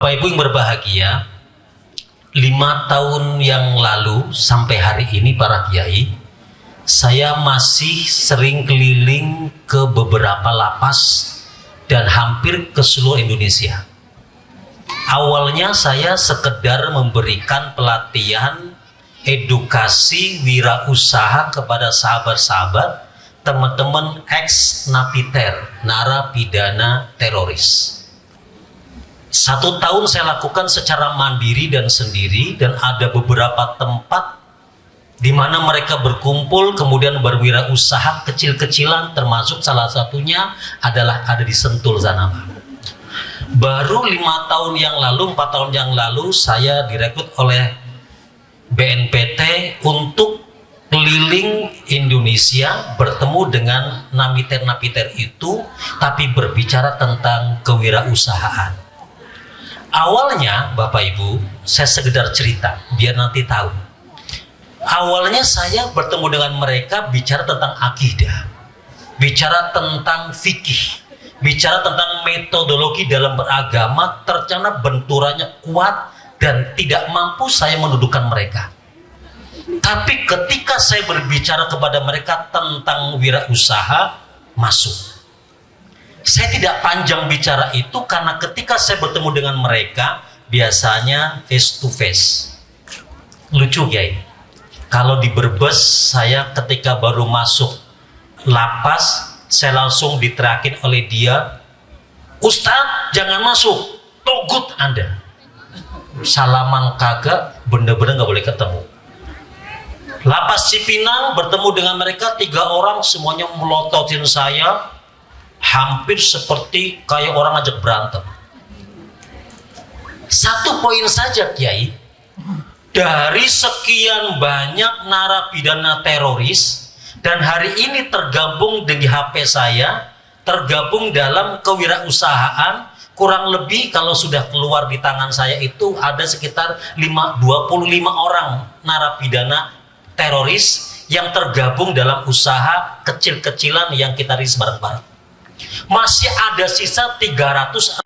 Bapak Ibu yang berbahagia, 5 tahun yang lalu sampai hari ini para kiai, saya masih sering keliling ke beberapa lapas dan hampir ke seluruh Indonesia. Awalnya saya sekedar memberikan pelatihan edukasi wirausaha kepada sahabat-sahabat, teman-teman ex-napiter, narapidana teroris. 1 tahun saya lakukan secara mandiri dan sendiri, dan ada beberapa tempat di mana mereka berkumpul kemudian berwirausaha kecil-kecilan, termasuk salah satunya adalah ada di Sentul sana. Baru 5 tahun yang lalu, 4 tahun yang lalu saya direkrut oleh BNPT untuk keliling Indonesia bertemu dengan napiter-napiter itu, tapi berbicara tentang kewirausahaan. Awalnya Bapak Ibu, saya sekedar cerita biar nanti tahu. Awalnya saya bertemu dengan mereka bicara tentang akidah, bicara tentang fikih, bicara tentang metodologi dalam beragama. Ternyata benturannya kuat dan tidak mampu saya menundukkan mereka. Tapi ketika saya berbicara kepada mereka tentang wirausaha, masuk. Saya tidak panjang bicara itu karena ketika saya bertemu dengan mereka biasanya face to face. Lucu Kiai, kalau di Brebes saya ketika baru masuk lapas, saya langsung diterakin oleh dia, "Ustadz jangan masuk, togut Anda." Salaman kagak, bener-bener gak boleh ketemu. Lapas Cipinang bertemu dengan mereka 3 orang, semuanya melototin saya, hampir seperti kayak orang ajak berantem. 1 poin saja Kiai, dari sekian banyak narapidana teroris dan hari ini tergabung di HP saya, tergabung dalam kewirausahaan, kurang lebih kalau sudah keluar di tangan saya itu ada sekitar 25 orang narapidana teroris yang tergabung dalam usaha kecil-kecilan yang kita rintis bareng-bareng. Masih ada sisa 368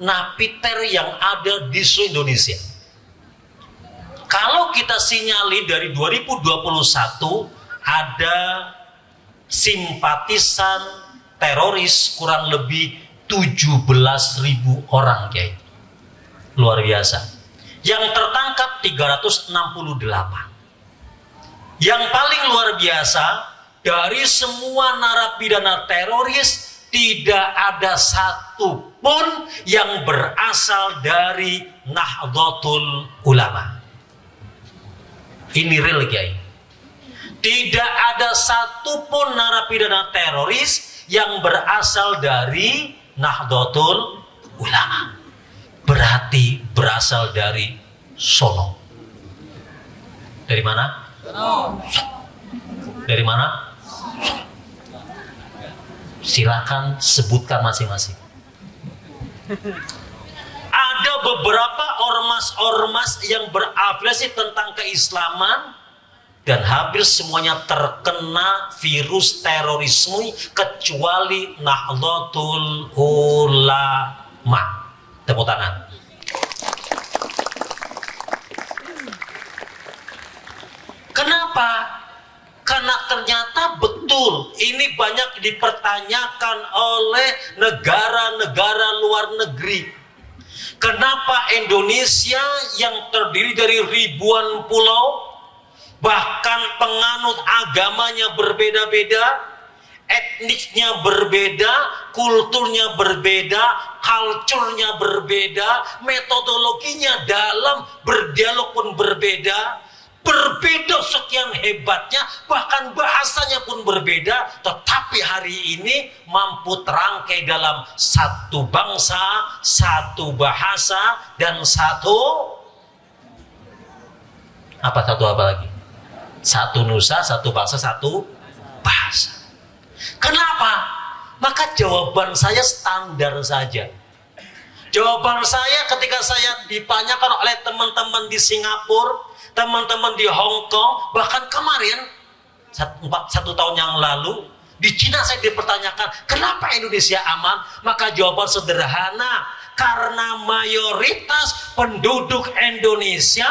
napiter yang ada di seluruh Indonesia. Kalau kita sinyali dari 2021 ada simpatisan teroris kurang lebih 17.000 orang, Kiai. Luar biasa. Yang tertangkap 368. Yang paling luar biasa, dari semua narapidana teroris tidak ada satu pun yang berasal dari Nahdlatul Ulama. Ini real Kiai. Tidak ada satu pun narapidana teroris yang berasal dari Nahdlatul Ulama. Berarti berasal dari Solo. Dari mana? Dari mana? Silakan sebutkan masing-masing. Ada beberapa ormas-ormas yang berafiliasi tentang keislaman dan hampir semuanya terkena virus terorisme kecuali Nahdlatul Ulama. Tepuk tangan. Kenapa? Karena ternyata betul ini banyak dipertanyakan oleh negara-negara luar negeri. Kenapa Indonesia yang terdiri dari ribuan pulau, bahkan penganut agamanya berbeda-beda, etniknya berbeda, kulturnya berbeda, culture-nya berbeda, metodologinya dalam berdialog pun berbeda, berbeda sekian hebatnya, bahkan bahasanya pun berbeda, tetapi hari ini mampu terangkai dalam satu bangsa, satu bahasa, dan satu apa lagi? Satu nusa, satu bangsa, satu bahasa. Kenapa? Maka jawaban saya standar saja. Jawaban saya ketika saya ditanyakan oleh teman-teman di Singapura, teman-teman di Hong Kong, bahkan kemarin 1 tahun yang lalu Di Cina saya dipertanyakan, kenapa Indonesia aman? Maka jawaban sederhana, karena mayoritas penduduk Indonesia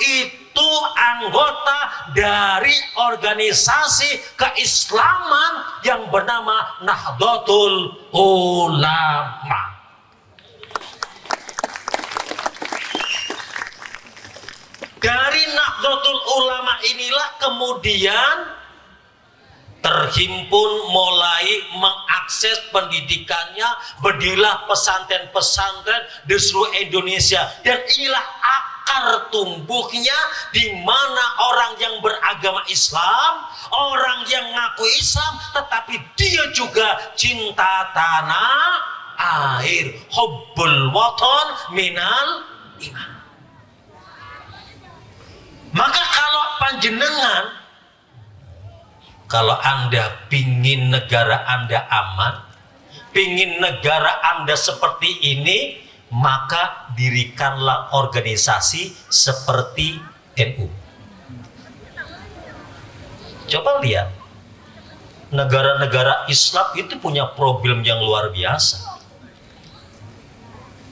itu anggota dari organisasi keislaman yang bernama Nahdlatul Ulama. Dari Nahdlatul Ulama inilah kemudian terhimpun mulai mengakses pendidikannya, berdirilah pesantren-pesantren di seluruh Indonesia, dan inilah akar tumbuhnya di mana orang yang beragama Islam, orang yang ngaku Islam tetapi dia juga cinta tanah air, hubbul watan minal iman. Maka kalau panjenengan, kalau Anda pingin negara Anda aman, pingin negara Anda seperti ini, maka dirikanlah organisasi seperti NU. Coba lihat, negara-negara Islam itu punya problem yang luar biasa.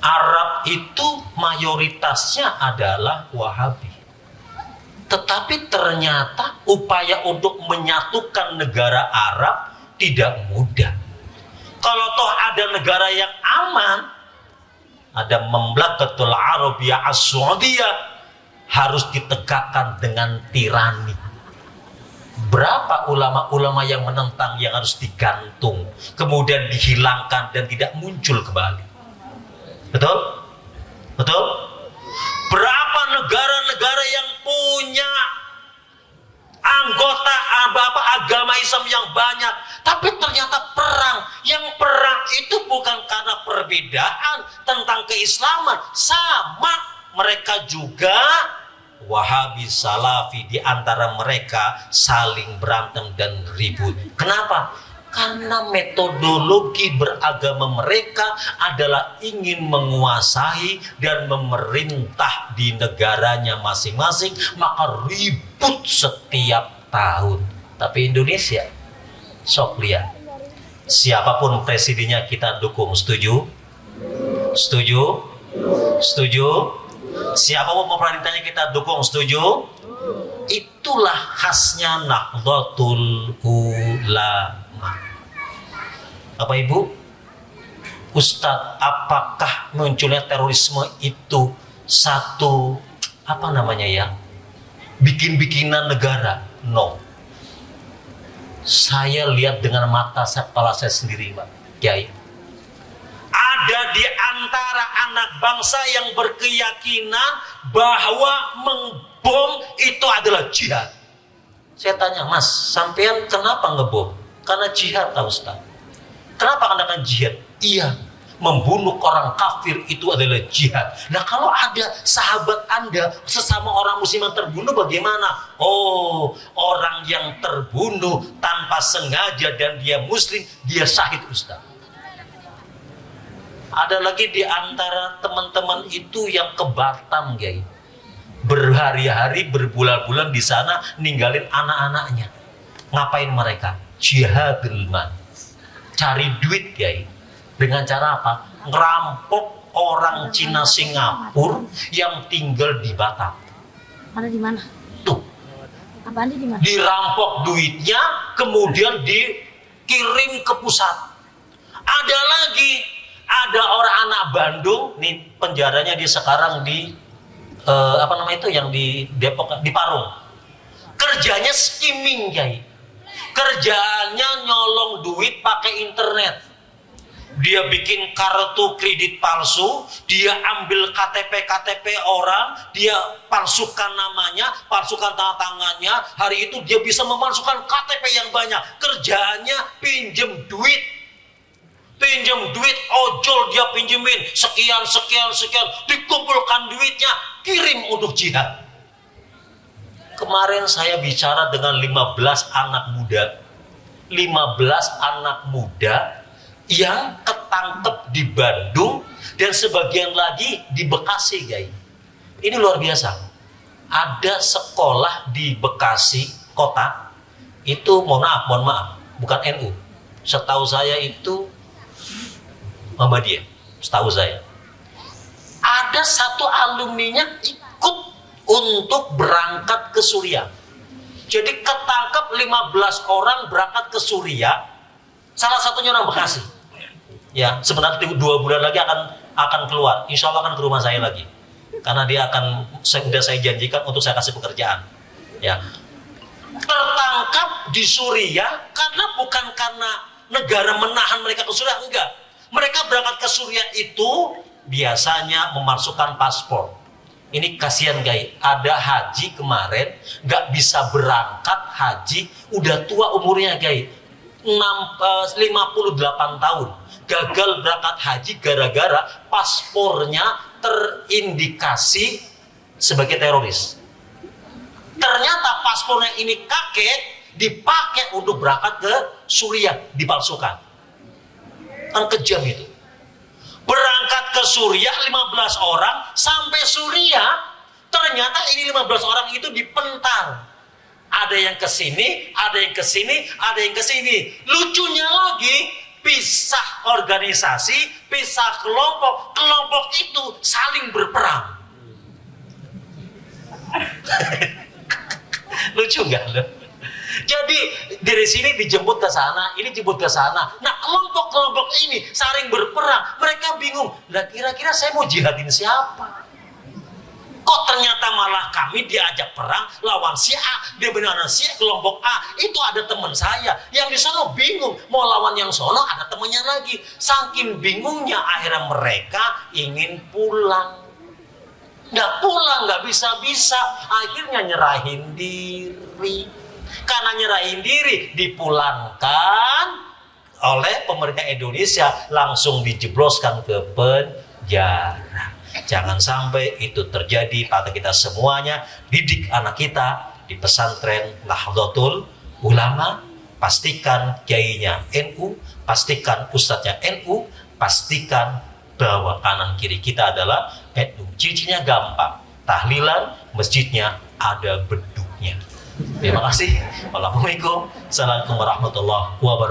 Arab itu mayoritasnya adalah Wahabi. Tetapi ternyata upaya untuk menyatukan negara Arab tidak mudah. Kalau toh ada negara yang aman, ada Mamlakatul Arabiyah As-Saudiyah, harus ditegakkan dengan tirani. Berapa ulama-ulama yang menentang yang harus digantung, kemudian dihilangkan dan tidak muncul kembali. Betul? Betul? Berapa negara-negara yang punya anggota agama Islam yang banyak, tapi ternyata perang. Yang perang itu bukan karena perbedaan tentang keislaman, sama mereka juga Wahabi, Salafi, di antara mereka saling berantem dan ribut. Kenapa? Karena metodologi beragama mereka adalah ingin menguasai dan memerintah di negaranya masing-masing, maka ribut setiap tahun. Tapi Indonesia, sok lihat, siapapun presidennya kita dukung. Setuju? Setuju? Setuju? Siapapun pemerintahnya kita dukung. Setuju? Itulah khasnya Nahdlatul Ulama. Bapak Ibu, Ustadz, apakah munculnya terorisme itu satu bikin-bikinan negara? No. Saya lihat dengan mata kepala saya sendiri, Pak Kiai. Ada di antara anak bangsa yang berkeyakinan bahwa membom itu adalah jihad. Saya tanya, Mas, sampean kenapa ngebom? Karena jihad, Pak Ustadz. Kenapa katakan jihad? Iya, membunuh orang kafir itu adalah jihad. Nah, kalau ada sahabat Anda, sesama orang muslim yang terbunuh bagaimana? Oh, orang yang terbunuh tanpa sengaja dan dia muslim, dia syahid, Ustaz. Ada lagi di antara teman-teman itu yang ke Batam, Kiai. Berhari-hari, berbulan-bulan di sana ninggalin anak-anaknya. Ngapain mereka? Jihadul mal. Cari duit, Kiai. Dengan cara apa? Ngerampok orang Cina Singapura yang tinggal di Batam. Ada di mana? Tuh. Apaan di mana? Dirampok duitnya, kemudian dikirim ke pusat. Ada lagi, ada orang anak Bandung, nih penjaranya dia sekarang di yang di Depok, di Parung. Kerjanya skimming, Kiai. Kerjaannya nyolong duit pakai internet. Dia bikin kartu kredit palsu, dia ambil KTP orang, dia palsukan namanya, palsukan tanda tangannya. Hari itu dia bisa memalsukan KTP yang banyak. Kerjaannya pinjem duit. Pinjem duit, ojol dia pinjemin sekian, dikumpulkan duitnya, kirim untuk jihad. Kemarin saya bicara dengan 15 anak muda. 15 anak muda yang ketangkep di Bandung dan sebagian lagi di Bekasi, guys. Ini luar biasa. Ada sekolah di Bekasi kota itu, mohon maaf, bukan NU. Setahu saya itu Muhammadiyah, setahu saya. ada satu alumninya ikut untuk berangkat ke Suriah. Jadi ketangkap 15 orang berangkat ke Suriah. Salah satunya orang Bekasi. Ya, sebenarnya 2 bulan lagi akan keluar. Insya Allah akan ke rumah saya lagi. Karena dia sudah saya janjikan untuk saya kasih pekerjaan. Ya, tertangkap di Suriah bukan karena negara menahan mereka ke Suriah, enggak. Mereka berangkat ke Suriah itu biasanya memasukkan paspor. Ini kasihan guys, ada haji kemarin nggak bisa berangkat haji, udah tua umurnya guys, 58 tahun, gagal berangkat haji gara-gara paspornya terindikasi sebagai teroris. Ternyata paspornya ini dipakai untuk berangkat ke Suriah, dipalsukan. Kan kejam itu. Berangkat ke Suriah 15 orang, sampai Suriah ternyata ini 15 orang itu dipental. Ada yang ke sini, ada yang ke sini, ada yang ke sini. Lucunya lagi, pisah organisasi, pisah kelompok. Kelompok itu saling berperang. Lucu nggak lo? Jadi dari sini dijemput ke sana, ini jemput ke sana. Nah, kelompok-kelompok ini saling berperang. Mereka bingung. Lah kira-kira saya mau jihadin siapa? Kok ternyata malah kami diajak perang lawan si A, dia benar-benar si kelompok A. Itu ada teman saya yang di sana bingung mau lawan yang sono, ada temannya lagi. Saking bingungnya akhirnya mereka ingin pulang. Nggak pulang, nggak bisa-bisa. Akhirnya nyerahin diri. Karena nyerahin diri, dipulangkan oleh pemerintah Indonesia, langsung dijebloskan ke penjara. Jangan sampai itu terjadi pada kita semuanya. Didik anak kita di pesantren Nahdlatul Ulama. Pastikan kiainya NU, pastikan ustadznya NU, pastikan bahwa kanan kiri kita adalah NU. Ciri-cirinya gampang. Tahlilan, masjidnya ada beduknya. Terima kasih. Wassalamualaikum warahmatullahi wabarakatuh.